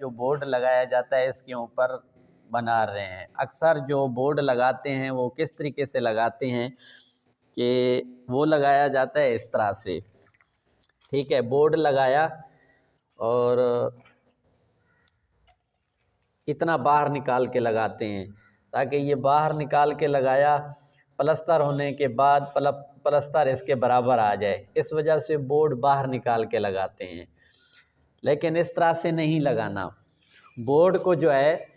जो बोर्ड लगाया जाता है इसके ऊपर बना रहे हैं। अक्सर जो बोर्ड लगाते हैं वो किस तरीके से लगाते हैं कि वो लगाया जाता है इस तरह से, ठीक है, बोर्ड लगाया और इतना बाहर निकाल के लगाते हैं ताकि ये बाहर निकाल के लगाया, प्लस्तर होने के बाद प्लस्तर इसके बराबर आ जाए, इस वजह से बोर्ड बाहर निकाल के लगाते हैं। लेकिन इस तरह से नहीं लगाना, बोर्ड को जो है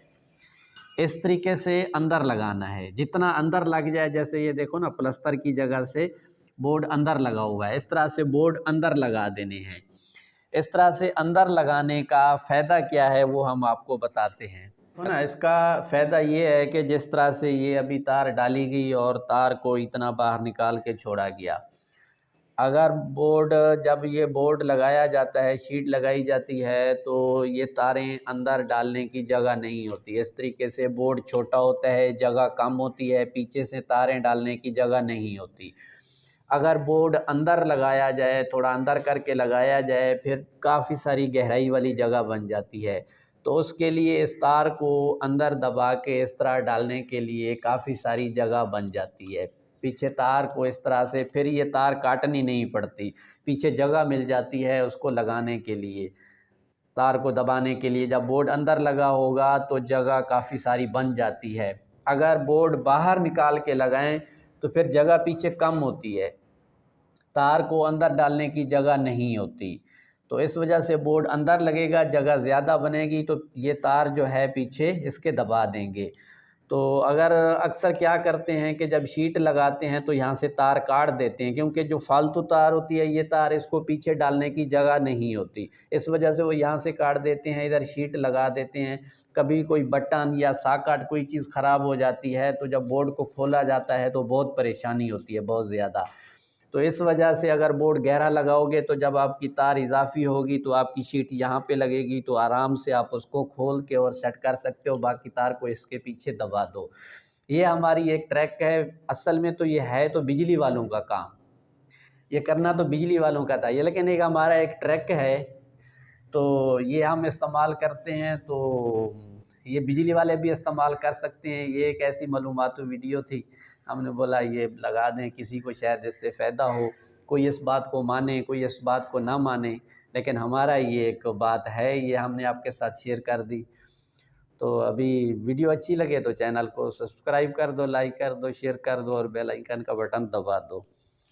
इस तरीके से अंदर लगाना है, जितना अंदर लग जाए, जैसे ये देखो ना प्लस्तर की जगह से बोर्ड अंदर लगा हुआ है, इस तरह से बोर्ड अंदर लगा देने हैं। इस तरह से अंदर लगाने का फ़ायदा क्या है वो हम आपको बताते हैं, तो ना इसका फ़ायदा ये है कि जिस तरह से ये अभी तार डाली गई और तार को इतना बाहर निकाल के छोड़ा गया, अगर बोर्ड, जब ये बोर्ड लगाया जाता है, शीट लगाई जाती है, तो ये तारें अंदर डालने की जगह नहीं होती। इस तरीके से बोर्ड छोटा होता है, जगह कम होती है, पीछे से तारें डालने की जगह नहीं होती। अगर बोर्ड अंदर लगाया जाए, थोड़ा अंदर करके लगाया जाए, फिर काफ़ी सारी गहराई वाली जगह बन जाती है, तो उसके लिए इस तार को अंदर दबा के इस तरह डालने के लिए काफ़ी सारी जगह बन जाती है। पीछे तार को इस तरह से, फिर ये तार काटनी नहीं पड़ती, पीछे जगह मिल जाती है उसको लगाने के लिए, तार को दबाने के लिए। जब बोर्ड अंदर लगा होगा तो जगह काफ़ी सारी बन जाती है। अगर बोर्ड बाहर निकाल के लगाएं तो फिर जगह पीछे कम होती है, तार को अंदर डालने की जगह नहीं होती, तो इस वजह से बोर्ड अंदर लगेगा, जगह ज़्यादा बनेगी, तो ये तार जो है पीछे इसके दबा देंगे। तो अगर अक्सर क्या करते हैं कि जब शीट लगाते हैं तो यहाँ से तार काट देते हैं, क्योंकि जो फालतू तार होती है ये तार इसको पीछे डालने की जगह नहीं होती, इस वजह से वो यहाँ से काट देते हैं, इधर शीट लगा देते हैं। कभी कोई बटन या सॉकेट कोई चीज़ ख़राब हो जाती है तो जब बोर्ड को खोला जाता है तो बहुत परेशानी होती है, बहुत ज़्यादा। तो इस वजह से अगर बोर्ड गहरा लगाओगे तो जब आपकी तार इजाफी होगी तो आपकी शीट यहाँ पे लगेगी, तो आराम से आप उसको खोल के और सेट कर सकते हो, बाकी तार को इसके पीछे दबा दो। ये हमारी एक ट्रैक है, असल में तो ये है तो बिजली वालों का काम, ये करना तो बिजली वालों का था ये, लेकिन एक हमारा एक ट्रैक है तो ये हम इस्तेमाल करते हैं, तो ये बिजली वाले भी इस्तेमाल कर सकते हैं। ये एक ऐसी मालूमाती वीडियो थी, हमने बोला ये लगा दें, किसी को शायद इससे फ़ायदा हो, कोई इस बात को माने, कोई इस बात को ना माने, लेकिन हमारा ये एक बात है, ये हमने आपके साथ शेयर कर दी। तो अभी वीडियो अच्छी लगे तो चैनल को सब्सक्राइब कर दो, लाइक कर दो, शेयर कर दो और बेल आइकन का बटन दबा दो।